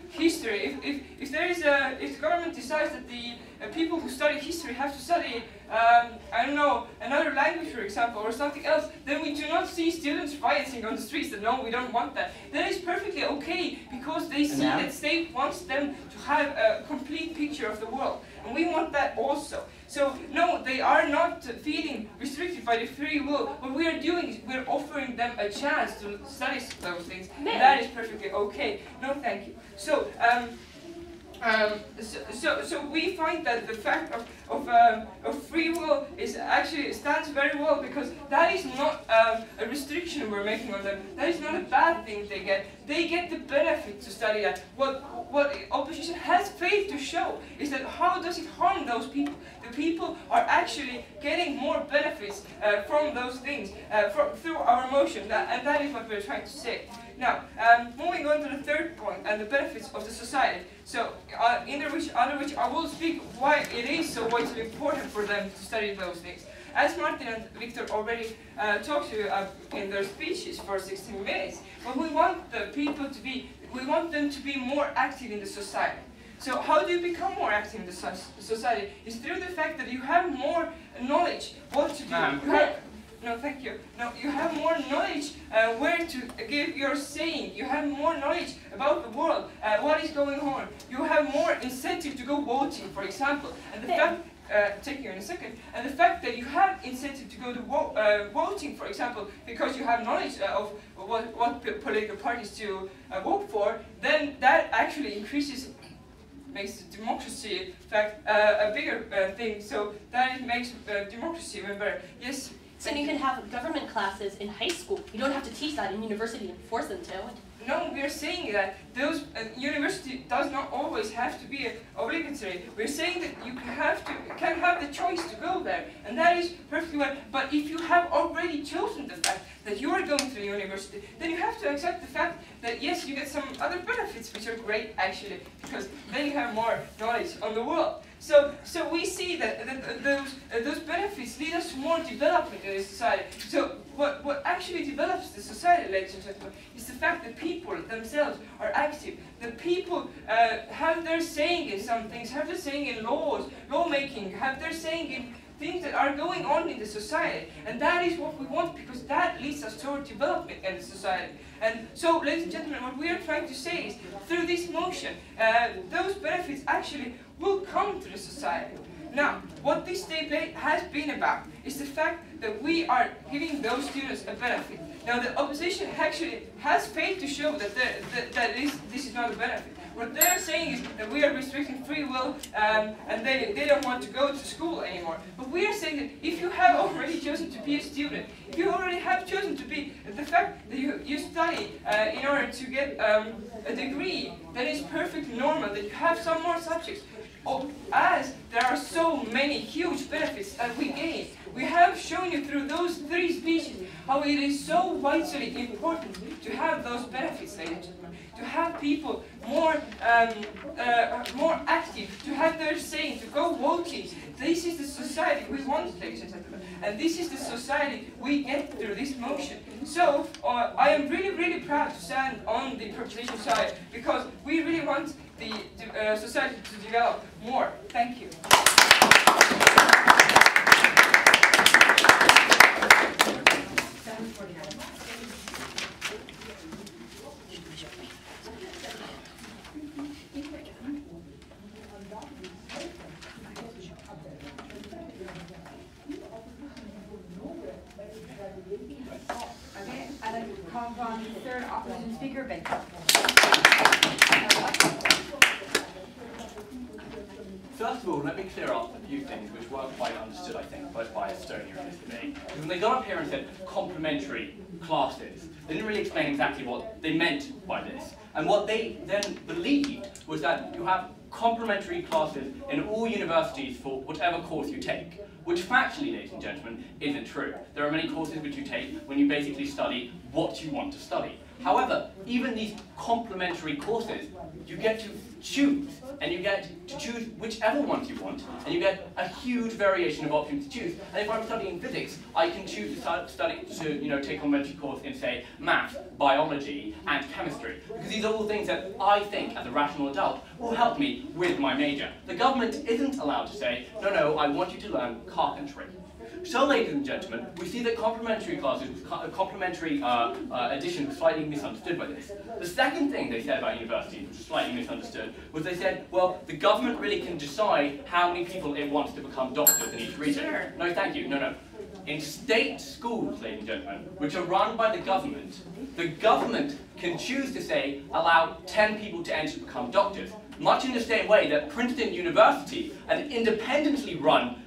history. If the government decides that the people who study history have to study, I don't know, another language, for example, or something else, then we do not see students rioting on the streets that no, we don't want that. That is perfectly okay because they see that state wants them to have a complete picture of the world. And we want that also. So, no, they are not feeling restricted by the free will. What we are doing is we're offering them a chance to study those things. And that is perfectly okay. No, thank you. So, so we find that the fact of free will is actually stands very well because that is not a restriction we're making on them. That is not a bad thing they get. They get the benefit to study that. What opposition has failed to show is that how does it harm those people? The people are actually getting more benefits from those things through our motion, and that is what we're trying to say. Now, moving on to the third point and the benefits of the society. So, under which I will speak why it is so vitally important for them to study those things. As Martin and Victor already talked to you in their speeches for 16 minutes, but we want the people to be, we want them to be more active in the society. So how do you become more active in the society? It's through the fact that you have more knowledge what to do. No, thank you. No, you have more knowledge where to give your saying. You have more knowledge about the world, what is going on. You have more incentive to go voting, for example. And the fact, take you in a second, and the fact that you have incentive to go to voting, for example, because you have knowledge of what political parties to vote for, then that actually makes the democracy fact a bigger thing. So that makes democracy even better. Yes. So you can have government classes in high school. You don't have to teach that in university and force them to. No, we are saying that those university does not always have to be obligatory. We're saying that you can have the choice to go there, and that is perfectly well. But if you have already chosen the fact that you are going to the university, then you have to accept the fact that yes, you get some other benefits which are great actually, because then you have more knowledge on the world. So we see that those benefits lead us to more development in the society. So what actually develops the society, ladies and gentlemen, is the fact that people themselves are active. That people have their saying in some things, have their saying in lawmaking, have their saying in things that are going on in the society. And that is what we want, because that leads us toward development in the society. And so, ladies and gentlemen, what we are trying to say is, through this motion, those benefits actually will come to the society. Now, what this debate has been about is the fact that we are giving those students a benefit. Now, the opposition actually has failed to show that this is not a benefit. What they're saying is that we are restricting free will and they don't want to go to school anymore. But we are saying that if you have already chosen to be a student, if you already have chosen to be, the fact that you study in order to get a degree, that is perfectly normal, that you have some more subjects. As there are so many huge benefits that we gain. We have shown you through those 3 speeches how it is so vitally important to have those benefits, ladies and gentlemen. To have people more active, to have their saying, to go voting. This is the society we want, ladies and gentlemen. And this is the society we get through this motion. So, I am really, really proud to stand on the proposition side, because we really want the society to develop more. Thank you. Okay, I'd like to call upon the third opposition speaker, Ben. First of all, let me clear up a few things which weren't quite understood, I think, both by Estonia in this debate. Because when they got up here and said complementary classes, they didn't really explain exactly what they meant by this. And what they then believed was that you have complementary classes in all universities for whatever course you take. which factually, ladies and gentlemen, isn't true. There are many courses which you take when you basically study what you want to study. However, even these complementary courses, you get to choose, and you get to choose whichever ones you want, and you get a huge variation of options to choose. And if I'm studying physics, I can choose to take a complementary course in, say, math, biology, and chemistry, because these are all things that I think, as a rational adult, will help me with my major. The government isn't allowed to say, no, I want you to learn carpentry. So, ladies and gentlemen, we see that complementary classes, complementary addition was slightly misunderstood by this. The second thing they said about universities, which was slightly misunderstood, was they said, well, the government really can decide how many people it wants to become doctors in each region. Sure. No, thank you, no. In state schools, ladies and gentlemen, which are run by the government can choose to say, allow 10 people to enter to become doctors, much in the same way that Princeton University, an independently run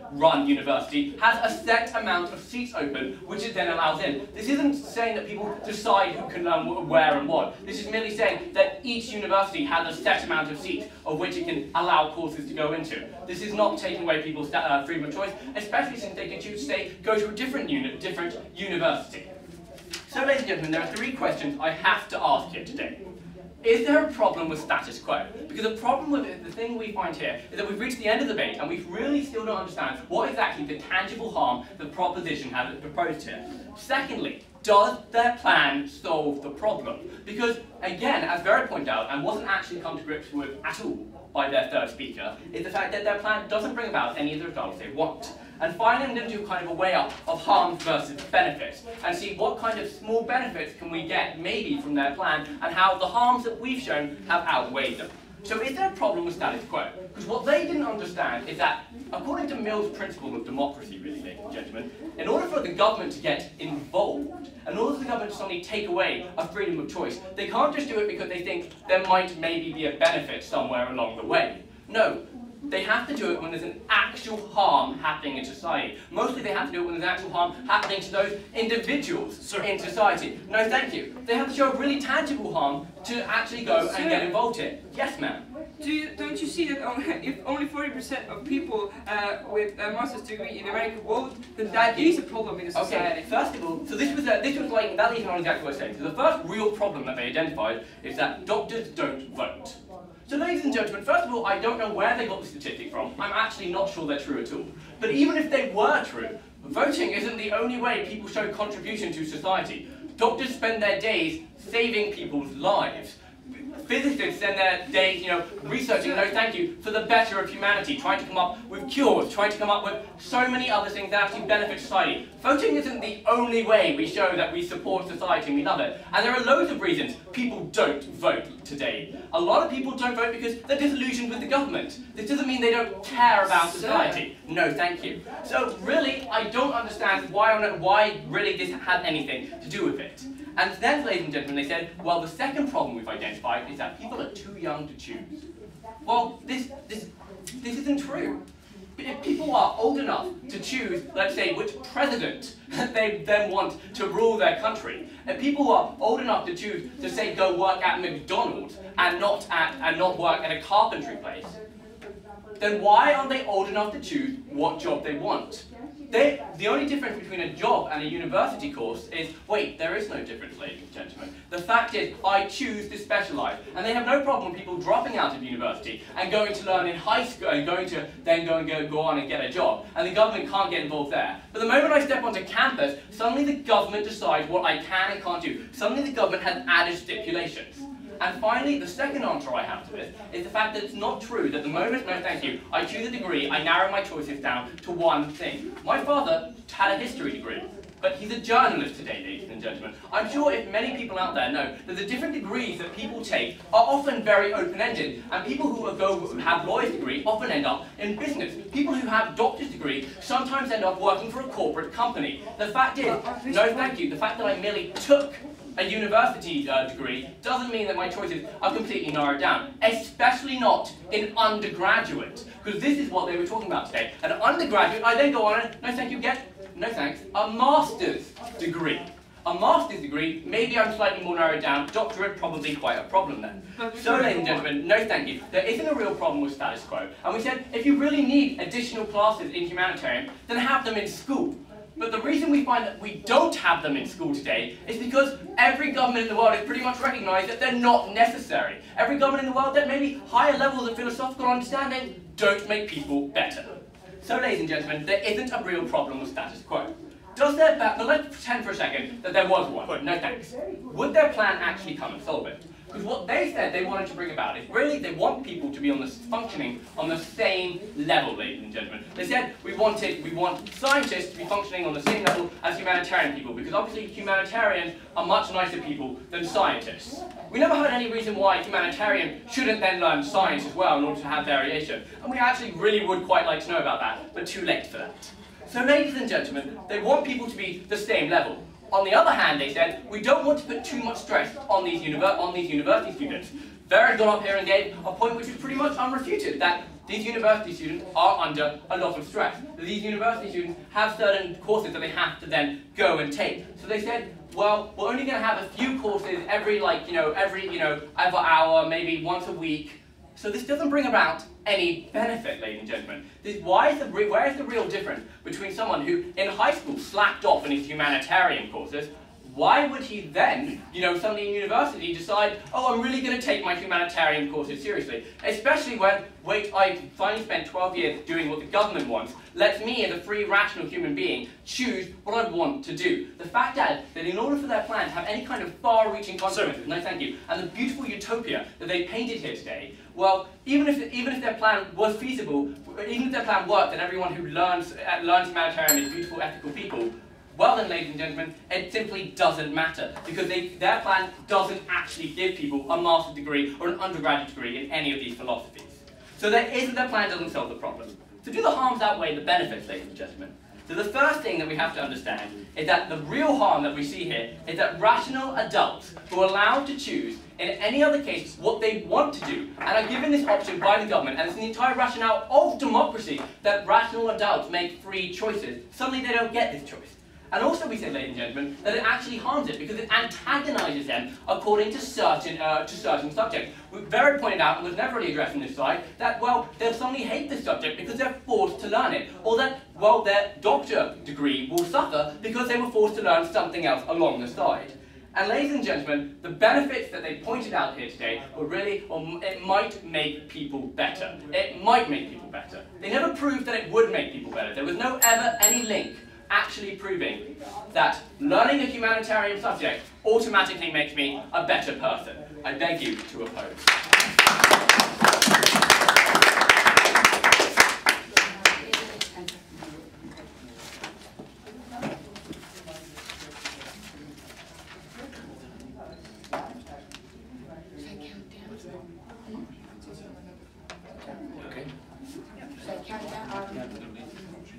university, has a set amount of seats open, which it then allows in. This isn't saying that people decide who can learn where and what. This is merely saying that each university has a set amount of seats of which it can allow courses to go into. This is not taking away people's freedom of choice, especially since they can choose to say, go to a different university. So, ladies and gentlemen, there are 3 questions I have to ask here today. Is there a problem with status quo? Because the problem with it, the thing we find here, is that we've reached the end of the debate and we really still don't understand what exactly the tangible harm the proposition has proposed here. Secondly, does their plan solve the problem? Because, again, as Vera pointed out, and wasn't actually come to grips with at all by their third speaker, is the fact that their plan doesn't bring about any of the results they want. And finally, I'm going to do kind of a weigh-up of harms versus benefits, and see what kind of small benefits can we get, maybe, from their plan, and how the harms that we've shown have outweighed them. So is there a problem with status quo? Because what they didn't understand is that, according to Mill's principle of democracy, really, ladies and gentlemen, in order for the government to get involved, in order for the government to suddenly take away a freedom of choice, they can't just do it because they think there might maybe be a benefit somewhere along the way. No. They have to do it when there's an actual harm happening in society. Mostly they have to do it when there's actual harm happening to those individuals in society. No, thank you. They have to show a really tangible harm to actually go and get involved in. Yes, ma'am. Don't you see that if only 40% of people with a master's degree in America vote, then that is a problem in the society? Okay, first of all, so this was like, that is not exactly what I said. So the first real problem that they identified is that doctors don't vote. So, ladies and gentlemen, first of all, I don't know where they got the statistic from. I'm actually not sure they're true at all. But even if they were true, voting isn't the only way people show contribution to society. Doctors spend their days saving people's lives. Physicists spend their days, researching, no thank you, for the better of humanity, trying to come up with cures, trying to come up with so many other things that actually benefit society. Voting isn't the only way we show that we support society and we love it. And there are loads of reasons people don't vote today. A lot of people don't vote because they're disillusioned with the government. This doesn't mean they don't care about society. No, thank you. So really, I don't understand why really this had anything to do with it. And then, ladies and gentlemen, they said, well, the second problem we've identified is that people are too young to choose. Well, this isn't true. If people are old enough to choose, let's say, which president they then want to rule their country, and people who are old enough to choose to, say, go work at McDonald's and not work at a carpentry place, then why aren't they old enough to choose what job they want? The only difference between a job and a university course is, wait, there is no difference, ladies and gentlemen. The fact is, I choose to specialise, and they have no problem with people dropping out of university and going to learn in high school and going to then go on and get a job, and the government can't get involved there. But the moment I step onto campus, suddenly the government decides what I can and can't do. Suddenly the government has added stipulations. And finally, the second answer I have to this is the fact that it's not true that the moment, no thank you, I choose a degree, I narrow my choices down to one thing. My father had a history degree, but he's a journalist today, ladies and gentlemen. I'm sure if many people out there know that the different degrees that people take are often very open-ended, and people who have lawyer's degree often end up in business. People who have doctor's degree sometimes end up working for a corporate company. The fact is, no thank you, the fact that I merely took a university degree doesn't mean that my choices are completely narrowed down, especially not in undergraduate, because this is what they were talking about today. An undergraduate, I then go on and, no thank you, get, no thanks, a master's degree. A master's degree, maybe I'm slightly more narrowed down. Doctorate, probably quite a problem then. So, ladies and gentlemen, no thank you. There isn't a real problem with status quo. And we said, if you really need additional classes in humanitarian, then have them in school. But the reason we find that we don't have them in school today is because every government in the world has pretty much recognised that they're not necessary. Every government in the world that maybe higher levels of philosophical understanding don't make people better. So, ladies and gentlemen, there isn't a real problem with status quo. Does their now let's pretend for a second that there was one. No thanks. Would their plan actually come and solve it? Because what they said they wanted to bring about is really they want people to be functioning on the same level, ladies and gentlemen. They said we want scientists to be functioning on the same level as humanitarian people, because obviously humanitarians are much nicer people than scientists. We never heard any reason why humanitarian shouldn't then learn science as well in order to have variation, and we actually really would quite like to know about that, but too late for that. So, ladies and gentlemen, they want people to be the same level. On the other hand, they said, we don't want to put too much stress on these university students. Veron got up here and gave a point which is pretty much unrefuted, that these university students are under a lot of stress. These university students have certain courses that they have to then go and take. So they said, well, we're only going to have a few courses every hour, maybe once a week. So this doesn't bring about any benefit, ladies and gentlemen. Where is the real difference between someone who in high school slacked off in his humanitarian courses? Why would he then, suddenly in university decide, oh, I'm really going to take my humanitarian courses seriously? Especially when, wait, I finally spent 12 years doing what the government wants, lets me as a free, rational human being choose what I want to do. The fact is that in order for their plan to have any kind of far-reaching consequences, no thank you, and the beautiful utopia that they painted here today, well, even if their plan was feasible, even if their plan worked and everyone who learns humanitarian is beautiful, ethical people, well then, ladies and gentlemen, it simply doesn't matter, because their plan doesn't actually give people a master's degree or an undergraduate degree in any of these philosophies. So their plan doesn't solve the problem. So do the harms outweigh the benefits, ladies and gentlemen? So the first thing that we have to understand is that the real harm that we see here is that rational adults who are allowed to choose in any other case what they want to do and are given this option by the government, and it's the entire rationale of democracy that rational adults make free choices, suddenly they don't get this choice. And also we said, ladies and gentlemen, that it actually harms it because it antagonises them according to certain subjects. Veron pointed out, and was never really addressed in this slide, that, well, they'll suddenly hate this subject because they're forced to learn it. Or that, well, their doctor degree will suffer because they were forced to learn something else along the side. And ladies and gentlemen, the benefits that they pointed out here today were really, it might make people better. It might make people better. They never proved that it would make people better. There was no ever any link actually proving that learning a humanitarian subject automatically makes me a better person. I beg you to oppose.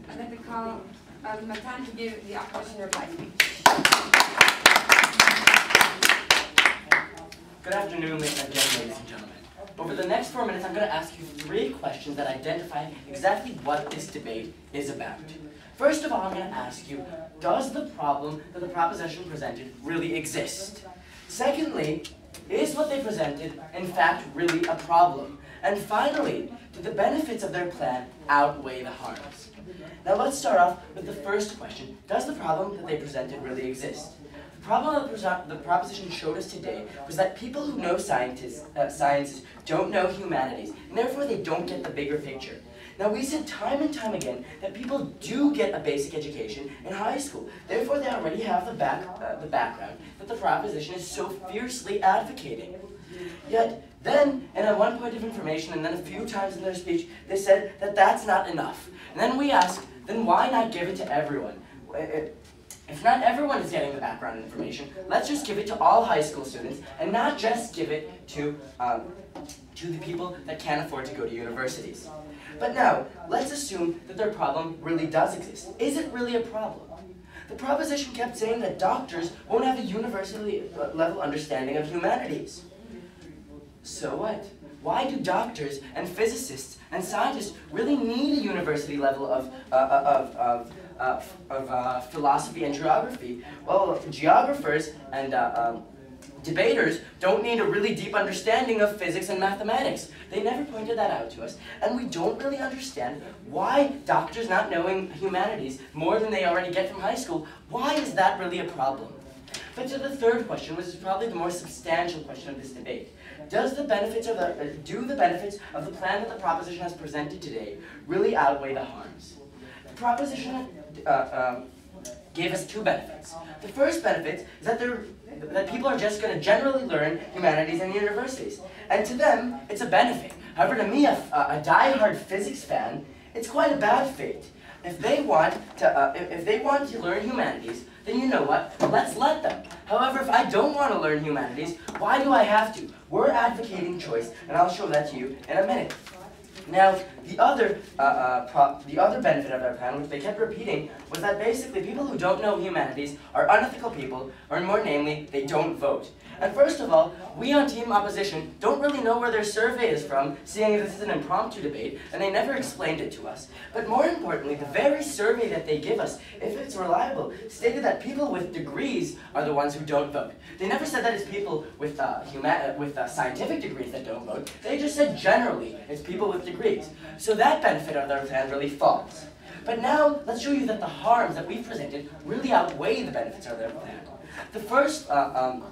I'd like to call Matan to give the opposition reply speech. Good afternoon, ladies and gentlemen. Over the next 4 minutes, I'm going to ask you 3 questions that identify exactly what this debate is about. First of all, I'm going to ask you, does the problem that the proposition presented really exist? Secondly, is what they presented, in fact, really a problem? And finally, do the benefits of their plan outweigh the harms? Now let's start off with the first question. Does the problem that they presented really exist? The problem that the proposition showed us today was that people who know sciences don't know humanities, and therefore they don't get the bigger picture. Now we said time and time again that people do get a basic education in high school. Therefore they already have the background that the proposition is so fiercely advocating. Yet then, in at one point of information and then a few times in their speech, they said that that's not enough. And then we asked, then why not give it to everyone? If not everyone is getting the background information, let's just give it to all high school students and not just give it to the people that can't afford to go to universities. But now, let's assume that their problem really does exist. Is it really a problem? The proposition kept saying that doctors won't have a university level understanding of humanities. So what? Why do doctors and physicists and scientists really need a university level of philosophy and geography. Well, geographers and debaters don't need a really deep understanding of physics and mathematics. They never pointed that out to us, and we don't really understand why doctors not knowing humanities more than they already get from high school, why is that really a problem? But to the third question, which is probably the more substantial question of this debate, do the benefits of the plan that the proposition has presented today really outweigh the harms? The proposition gave us two benefits. The first benefit is that people are just going to generally learn humanities in universities. And to them, it's a benefit. However, to me, a die-hard physics fan, it's quite a bad fate. If they want to learn humanities, then you know what? Let's let them. However, if I don't want to learn humanities, why do I have to? We're advocating choice, and I'll show that to you in a minute. Now, the other benefit of our plan, which they kept repeating, was that basically people who don't know humanities are unethical people, or more namely, they don't vote. And first of all, we on Team Opposition don't really know where their survey is from, seeing this is an impromptu debate, and they never explained it to us. But more importantly, the very survey that they give us, if it's reliable, stated that people with degrees are the ones who don't vote. They never said that it's people with scientific degrees that don't vote. They just said generally it's people with degrees. So that benefit of their plan really falls. But now, let's show you that the harms that we've presented really outweigh the benefits of their plan. The first harm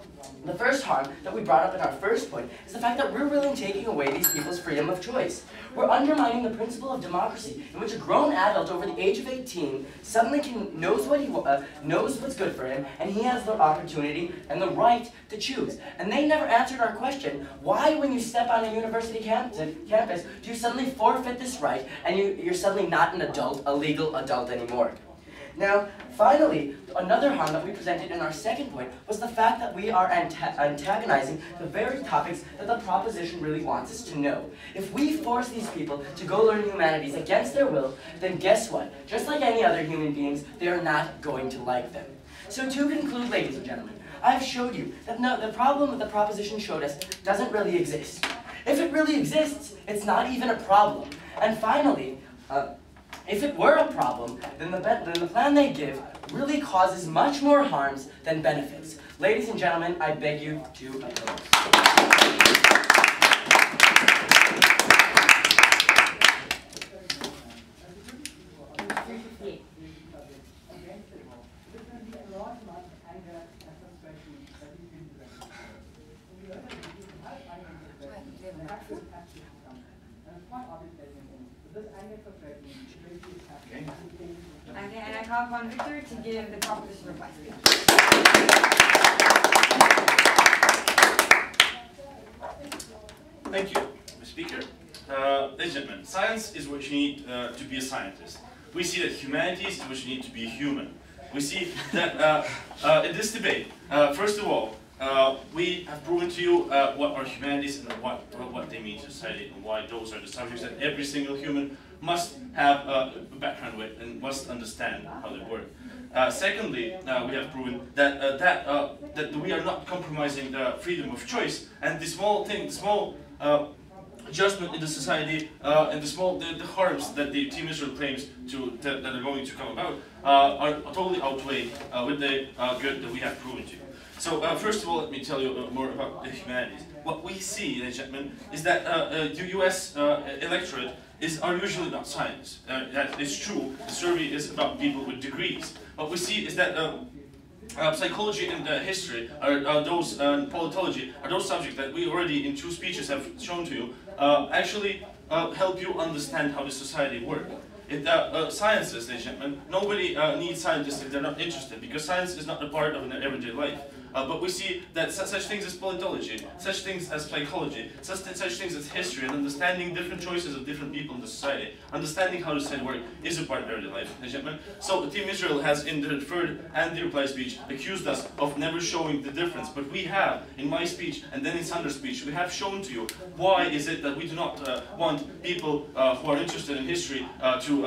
that we brought up in our first point is the fact that we're really taking away these people's freedom of choice. We're undermining the principle of democracy, in which a grown adult over the age of 18 suddenly knows what's good for him, and he has the opportunity and the right to choose. And they never answered our question: why, when you step on a university campus, do you suddenly forfeit this right, and you're suddenly not an adult, a legal adult anymore? Now, finally, another harm that we presented in our second point was the fact that we are antagonizing the very topics that the proposition really wants us to know. If we force these people to go learn humanities against their will, then guess what? Just like any other human beings, they are not going to like them. So to conclude, ladies and gentlemen, I've showed you that the problem that the proposition showed us doesn't really exist. If it really exists, it's not even a problem. And finally, if it were a problem, then the plan they give really causes much more harms than benefits. Ladies and gentlemen, I beg you to oppose. Okay, and I call upon Victor to give the proposition reply speech. Thank you, Mr. Speaker. Ladies and gentlemen, science is what you need to be a scientist. We see that humanities is what you need to be a human. We see that in this debate, first of all, we have proven to you what are humanities and what they mean to society, and why those are the subjects that every single human must have a background with and must understand how they work. Secondly, we have proven that that we are not compromising the freedom of choice, and the small adjustment in the society and the harms that the Team Israel claims that are going to come about are totally outweighed with the good that we have proven to you. So first of all, let me tell you more about the humanities. What we see, ladies and gentlemen, is that the U.S. electorate are usually not scientists. That is true. The survey is about people with degrees. What we see is that psychology and history are those politology are those subjects that we already in two speeches have shown to you actually help you understand how the society works. Sciences, ladies and gentlemen, nobody needs scientists if they're not interested, because science is not a part of an everyday life. But we see that such things as politology, such things as psychology, such things as history, and understanding different choices of different people in the society, understanding how the society works, is a part of everyday life, ladies and gentlemen. So Team Israel has, in the third and the reply speech, accused us of never showing the difference. But we have, in my speech and then in Sandra's speech, we have shown to you why is it that we do not want people who are interested in history to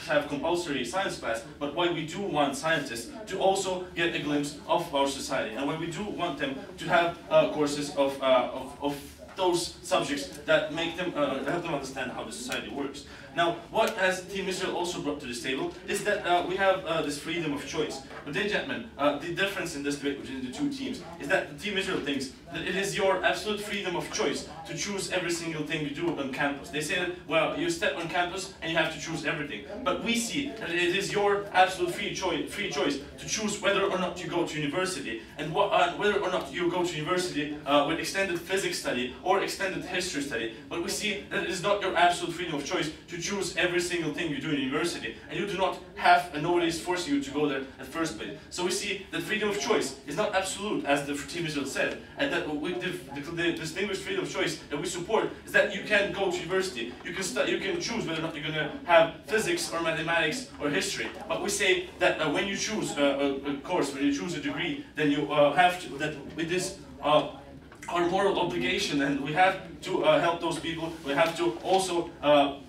have compulsory science class, but why we do want scientists to also get a glimpse of our society, and why we do want them to have courses of those subjects that make them help them understand how the society works. Now, what has Team Israel also brought to this table is that we have this freedom of choice. But then, gentlemen, the difference in this debate between the two teams is that the Team Israel thinks that it is your absolute freedom of choice to choose every single thing you do on campus. They say that, well, you step on campus and you have to choose everything. But we see that it is your absolute free choice to choose whether or not you go to university, and whether or not you go to university with extended physics study or extended history study. But we see that it is not your absolute freedom of choice to choose every single thing you do in university, and you do not have, and nobody is forcing you to go there at first place. So we see that freedom of choice is not absolute, as the Team Israel said, and that the distinguished freedom of choice that we support is that you can go to university, you can choose whether or not you're going to have physics or mathematics or history. But we say that when you choose a course, when you choose a degree, then you have to, that it is our moral obligation, and we have to help those people. We have to also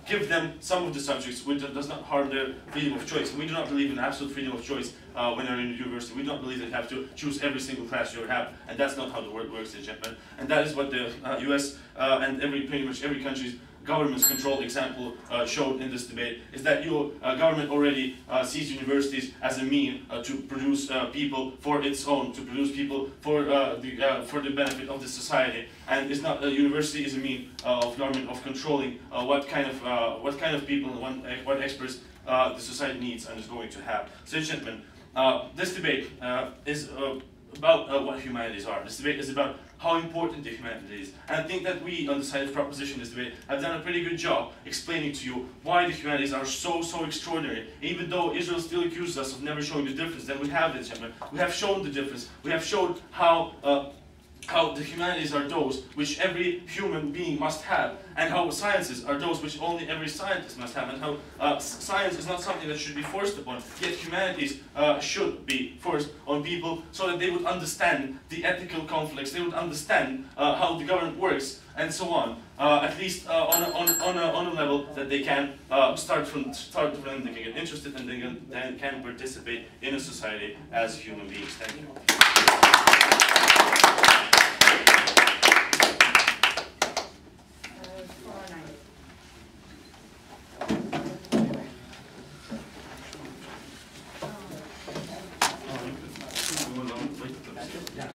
give them some of the subjects which does not harm their freedom of choice. We do not believe in absolute freedom of choice when you're in university. We don't believe that you have to choose every single class you have, and that's not how the world works, gentlemen. And that is what the US and pretty much every country's government's controlled example showed in this debate, is that your government already sees universities as a mean to produce people for its own, to produce people for the benefit of the society, and it's not, university is a mean of government of controlling what kind of people and what experts the society needs and is going to have. So, gentlemen, this debate is about what humanities are. This debate is about how important the humanities is. And I think that we, on the side of proposition in this debate, have done a pretty good job explaining to you why the humanities are so extraordinary. Even though Israel still accuses us of never showing the difference, then we have this, gentlemen. We have shown the difference. We have shown how the humanities are those which every human being must have, and how sciences are those which only every scientist must have, and how science is not something that should be forced upon, yet humanities should be forced on people so that they would understand the ethical conflicts, they would understand how the government works, and so on, at least on a level that they can start from them, they can get interested, and they can participate in a society as human beings. Thank you.